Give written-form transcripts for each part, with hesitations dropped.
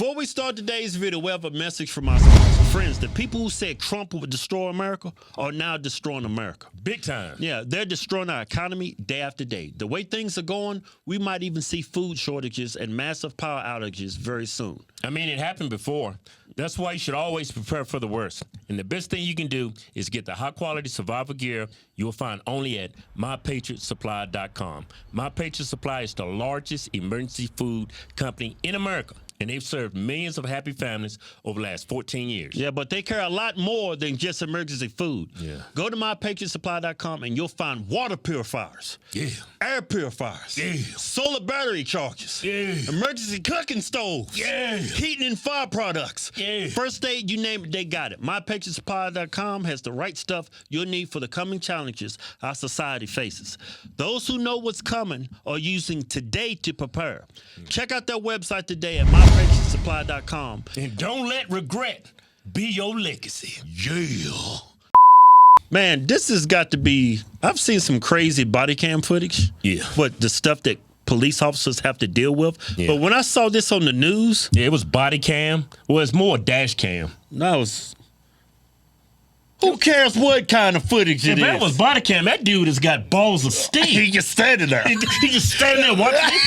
Before we start today's video, we have a message from our friends. The people who said Trump would destroy America are now destroying America. Big time. Yeah, they're destroying our economy day after day. The way things are going, we might even see food shortages and massive power outages very soon. I mean, it happened before. That's why you should always prepare for the worst. And the best thing you can do is get the high-quality survival gear you will find only at MyPatriotSupply.com. My Patriot Supply is the largest emergency food company in America, and they've served millions of happy families over the last 14 years. Yeah, but they care a lot more than just emergency food. Yeah. Go to MyPatriotSupply.com and you'll find water purifiers. Yeah. Air purifiers. Yeah. Solar battery chargers. Yeah. Emergency cooking stoves. Yeah. Heating and fire products. Yeah. First aid, you name it, they got it. MyPatriotSupply.com has the right stuff you'll need for the coming challenges our society faces. Those who know what's coming are using today to prepare. Check out their website today at MyPatriotSupply.com. And don't let regret be your legacy. Yeah. Man, this has got to be, I've seen some crazy body cam footage. Yeah. What, the stuff that police officers have to deal with. Yeah. But when I saw this on the news. Yeah, it was body cam. Well, it's more dash cam. That was, who cares what kind of footage it is? If that was body cam, that dude has got balls of steel. He just standing there. He just standing there watching it.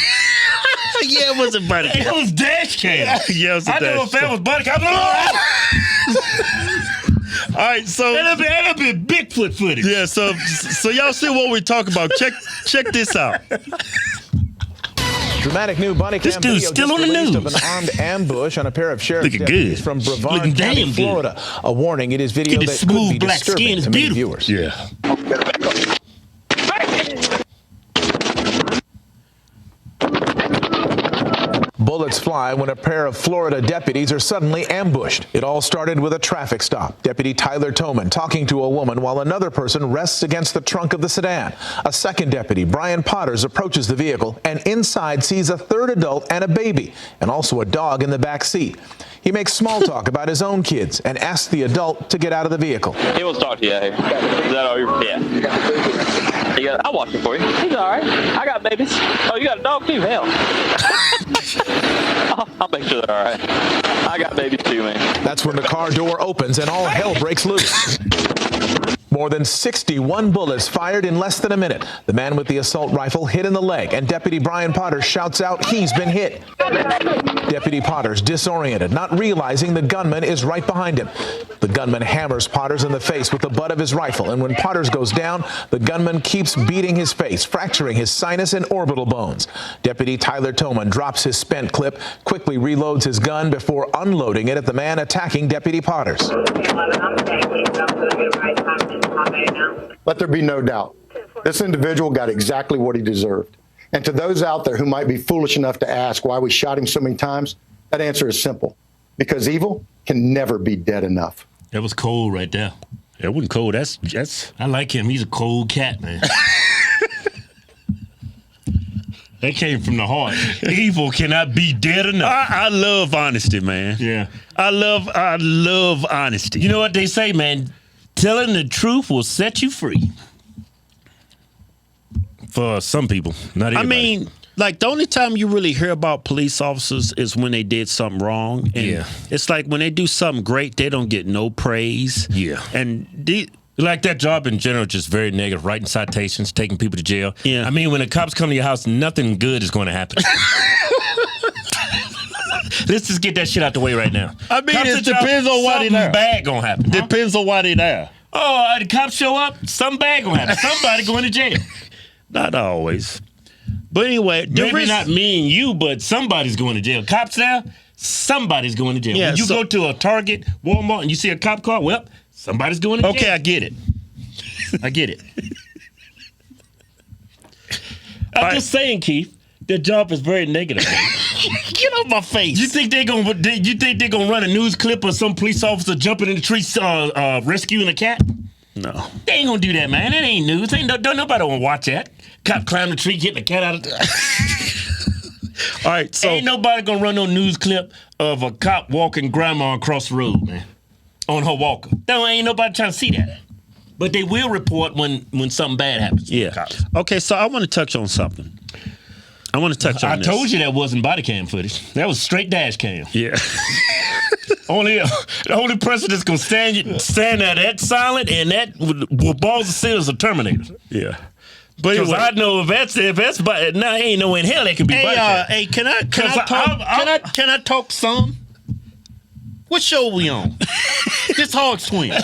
Yeah, it wasn't body cam. It was dash cam. Yeah, it was a I know dash if that cam. was body cam. All right, so That'd be Bigfoot footage. yeah, so y'all see what we're talking about. Check this out. Dramatic new body cam This dude's video still just on the released news. of an armed ambush on a pair of sheriff's Looking deputies good. from Brevard Looking County, damn good. Florida. A warning: it is video Get that his could smooth be black disturbing skin. It's to many beautiful. viewers. Yeah. Bullets fly when a pair of Florida deputies are suddenly ambushed. It all started with a traffic stop. Deputy Tyler Toman talking to a woman while another person rests against the trunk of the sedan. A second deputy, Brian Potters, approaches the vehicle and inside sees a third adult and a baby, and also a dog in the back seat. He makes small talk about his own kids and asks the adult to get out of the vehicle. He wants to talk to you out here. Is that all you're... Yeah. I'll watch it for you. He's all right. I got babies. Oh, you got a dog too? Hell. I'll make sure they're all right. I got babies too, man. That's when the car door opens and all hell breaks loose. More than 61 bullets fired in less than a minute. The man with the assault rifle hit in the leg, and Deputy Brian Potters shouts out he's been hit. Deputy Potters disoriented, not realizing the gunman is right behind him. The gunman hammers Potters in the face with the butt of his rifle, and when Potters goes down, the gunman keeps beating his face, fracturing his sinus and orbital bones. Deputy Tyler Toman drops his spent clip, quickly reloads his gun before unloading it at the man attacking Deputy Potters. Let there be no doubt. This individual got exactly what he deserved. And to those out there who might be foolish enough to ask why we shot him so many times, that answer is simple. Because evil can never be dead enough. That was cold right there. That wasn't cold. That's I like him. He's a cold cat, man. That came from the heart. Evil cannot be dead enough. I love honesty, man. Yeah. I love honesty. You know what they say, man? Telling the truth will set you free. For some people, not everybody. I mean, like the only time you really hear about police officers is when they did something wrong. And Yeah. it's like when they do something great, they don't get no praise. Yeah. And like that job in general, just very negative. Writing citations, taking people to jail. Yeah. I mean, when the cops come to your house, nothing good is going to happen. Let's just get that shit out the way right now. I mean, Cops it at your depends house, on why they something there. bad gonna happen. Huh? depends on why they there. Oh, the cops show up, something bad gonna happen. Somebody going to jail. Not always. But anyway, Maybe not me and you, but somebody's going to jail. Cops there, somebody's going to jail. Yeah, when you so- go to a Target, Walmart, and you see a cop car, well, somebody's going to jail. Okay, I get it. I get it. I'm just saying, Keith, their job is very negative. Get off my face. You think they're gonna run a news clip of some police officer jumping in the tree rescuing a cat? No. They ain't gonna do that, man. That ain't news. Don't nobody wanna watch that. Cop climb the tree, getting the cat out of the... All right, so Ain't nobody gonna run no news clip of a cop walking grandma across the road, man, on her walker. No, ain't nobody trying to see that. But they will report when something bad happens. to the yeah. cops. Okay, so I want to touch on something. I want to touch on I this. told you that wasn't body cam footage. That was straight dash cam. Yeah. The only person that's gonna stand there that silent and that with balls of steel is a Terminator. Yeah. But Because anyway, I know if that's now ain't no in hell that can be body cam. hey, can I talk some? What show we on? This Hodgetwins.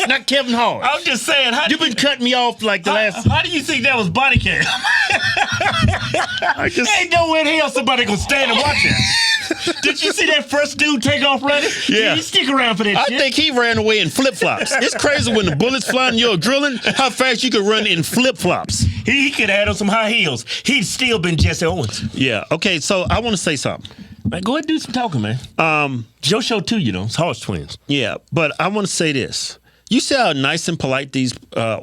Not Kevin Hart. I'm just saying. You've been cutting me off like the last. How do you think that was body cam? Ain't no in hell somebody gonna stand and watch it. Did you see that first dude take off running? Yeah. He stick around for that I shit. think he ran away in flip-flops. It's crazy when the bullets fly and you're drilling, how fast you could run in flip-flops. He could have had on some high heels. He'd still been Jesse Owens. Yeah. Okay, so I want to say something. Man, go ahead and do some talking, man. It's your show too, you know. It's Hodgetwins. Yeah, but I want to say this. You see how nice and polite these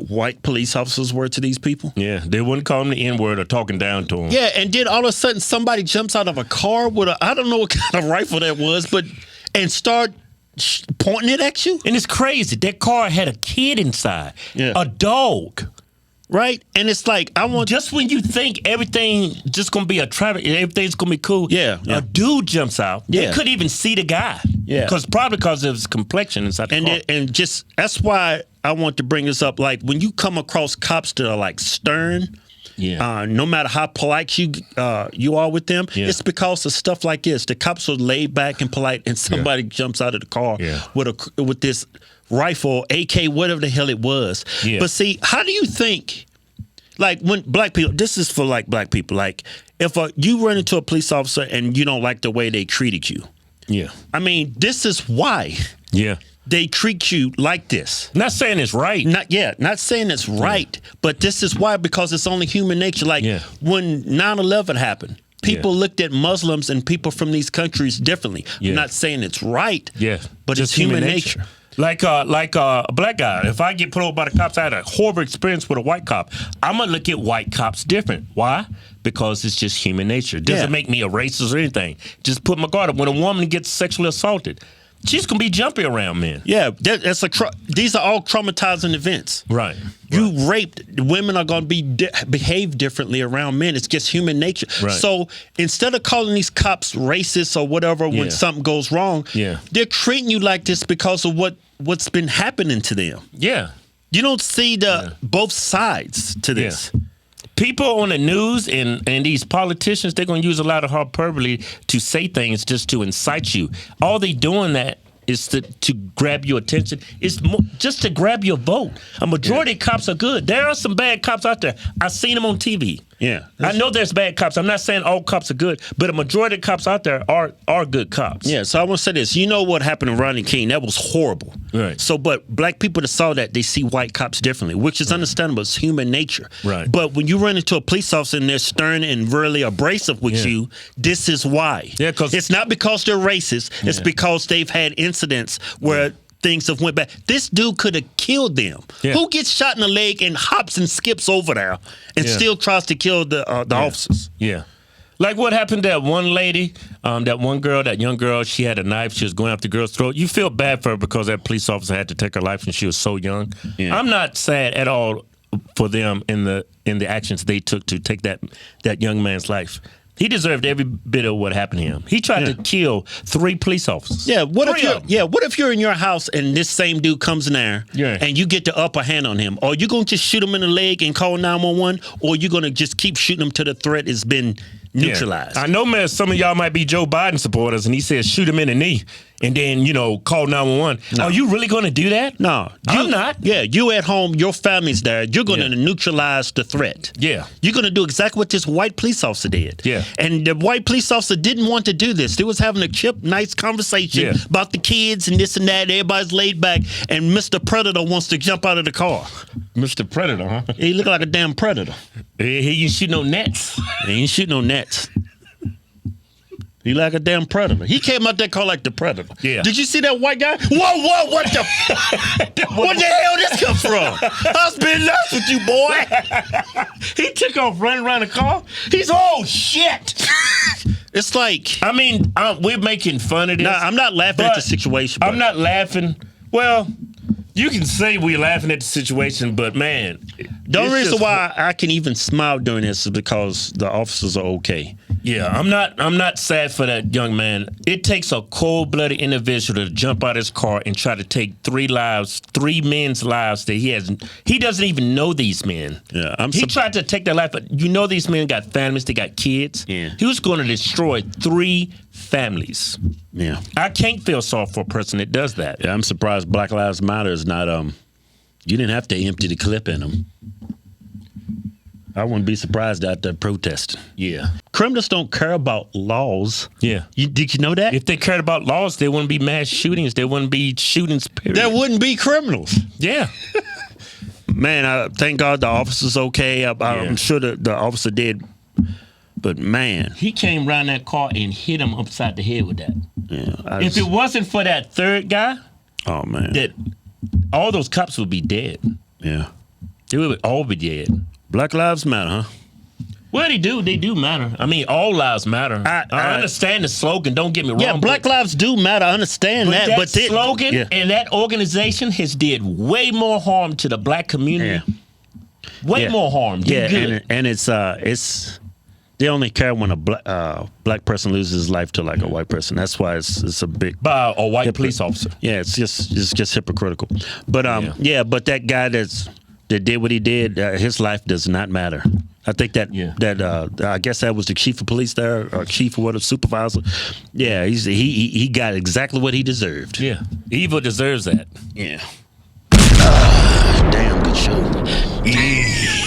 white police officers were to these people? Yeah, they wouldn't call him the N-word or talking down to him. Yeah, and then all of a sudden somebody jumps out of a car with I don't know what kind of rifle that was, and start pointing it at you. And it's crazy. That car had a kid inside. Yeah. A dog. Right? And it's like, Just when you think everything just gonna be everything's gonna be cool. Yeah. A dude jumps out. Yeah. They couldn't even see the guy. Yeah. Probably because of his complexion inside the car. And just that's why I want to bring this up. Like when you come across cops that are like stern, no matter how polite you are with them, it's because of stuff like this. The cops are laid back and polite, and somebody jumps out of the car with this rifle, AK, whatever the hell it was. Yeah. But see, how do you think? Like when black people, this is for like black people. Like if you run into a police officer and you don't like the way they treated you. Yeah. I mean, this is why. Yeah. They treat you like this. Not saying it's right. Not saying it's right, but this is why, because it's only human nature. Like when 9/11 happened, people looked at Muslims and people from these countries differently. I'm not saying it's right, but Just it's human nature. Like a black guy. If I get pulled over by the cops, I had a horrible experience with a white cop. I'm gonna look at white cops different. Why? Because it's just human nature. It doesn't make me a racist or anything. Just put my guard up. When a woman gets sexually assaulted, she's gonna be jumpy around men. Yeah, these are all traumatizing events. Right. You raped, women are going to behave differently around men. It's just human nature. Right. So instead of calling these cops racist or whatever when something goes wrong, they're treating you like this because of what's been happening to them. Yeah. You don't see both sides to this. People on the news and these politicians, they're going to use a lot of hyperbole to say things just to incite you. All they doing that is to grab your attention. It's just to grab your vote. A majority of cops are good. There are some bad cops out there. I've seen them on TV. Yeah. I know there's bad cops. I'm not saying all cops are good, but a majority of cops out there are good cops. Yeah, so I want to say this. You know what happened to Rodney King? That was horrible. Right. So, but black people that saw that, they see white cops differently, which is understandable. It's human nature. Right. But when you run into a police officer and they're stern and really abrasive with you, this is why. Yeah, because it's not because they're racist. It's because they've had incidents where things have went back. This dude could have killed them. Yeah. Who gets shot in the leg and hops and skips over there and still tries to kill the officers? Yeah. Like what happened to that one lady, that young girl, she had a knife. She was going after the girl's throat. You feel bad for her because that police officer had to take her life and she was so young. Yeah. I'm not sad at all for them in the actions they took to take that young man's life. He deserved every bit of what happened to him. He tried to kill 3 police officers. Yeah, what if you're in your house and this same dude comes in there and you get the upper hand on him? Are you going to just shoot him in the leg and call 911, or are you going to just keep shooting him till the threat has been neutralized? I know, man, some of y'all might be Joe Biden supporters, and he says shoot him in the knee and then, call 911. No. Are you really going to do that? No. I'm not. Yeah, you at home, your family's there. You're going to neutralize the threat. Yeah. You're going to do exactly what this white police officer did. Yeah. And the white police officer didn't want to do this. They was having a nice conversation about the kids and this and that. Everybody's laid back, and Mr. Predator wants to jump out of the car. Mr. Predator, huh? He looked like a damn predator. He ain't shooting no nets. He ain't shooting no nets. He like a damn predator. He came out that car like the predator. Yeah. Did you see that white guy? Whoa, what the what the hell this come from? I was being nice with you, boy. He took off running around the car. He's shit. It's like, I mean, we're making fun of this. Nah, I'm not laughing at the situation. I'm not laughing. Well, you can say we're laughing at the situation, but man, The only It's reason just- why I can even smile during this is because the officers are okay. Yeah, I'm not sad for that young man. It takes a cold-blooded individual to jump out of his car and try to take 3 men's lives that he doesn't even know these men. Yeah, He tried to take their life, but you know these men got families, they got kids. Yeah. He was going to destroy 3 families. Yeah. I can't feel sorry for a person that does that. Yeah, I'm surprised Black Lives Matter is not you didn't have to empty the clip in them. I wouldn't be surprised out there protesting. Yeah. Criminals don't care about laws. Yeah. Did you know that? If they cared about laws, there wouldn't be mass shootings. There wouldn't be shootings, period. There wouldn't be criminals. Yeah. Man, I thank God the officer's okay. I'm sure the officer did. But man, He came around that car and hit him upside the head with that. yeah. If it wasn't for that third guy, Oh man. that all those cops would be dead. Yeah. They would all be dead. Black Lives Matter, huh? Well, they do matter. I mean, all lives matter. I understand the slogan. Don't get me wrong. Yeah, Black Lives do matter. I understand but that. that slogan yeah. and that organization has did way more harm to the black community. Yeah. Way Yeah. more harm. Yeah, Good. and it's they only care when a black person loses his life to like a white person. That's why it's a big By a white police officer. Yeah, it's just hypocritical. But but that guy that did what he did, his life does not matter. I think that I guess that was the chief of police there, or chief or whatever, supervisor. Yeah, he got exactly what he deserved. Yeah. Evil deserves that. Yeah. Damn good show.